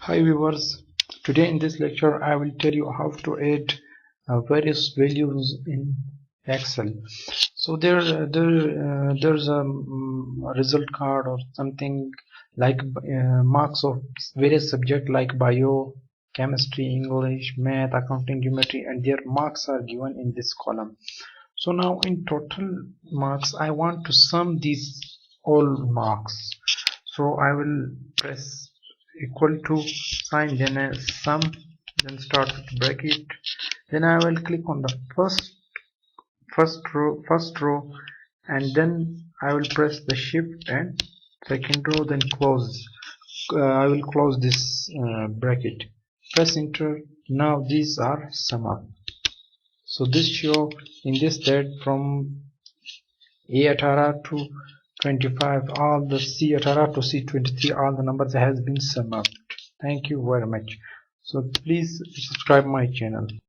Hi viewers, today in this lecture I will tell you how to add various values in Excel. So there's a result card or something like marks of various subjects like bio, chemistry, English, math, accounting, geometry, and their marks are given in this column. So now in total marks I want to sum these all marks. So I will press equal to sign, then a sum, then start with bracket, then I will click on the first row, and then I will press the shift and second row, then close. I will close this bracket, press enter. Now these are sum up. So this show in this that from A18 to 25, all the C18 to C23, all the numbers has been summed up. Thank you very much. So please subscribe my channel.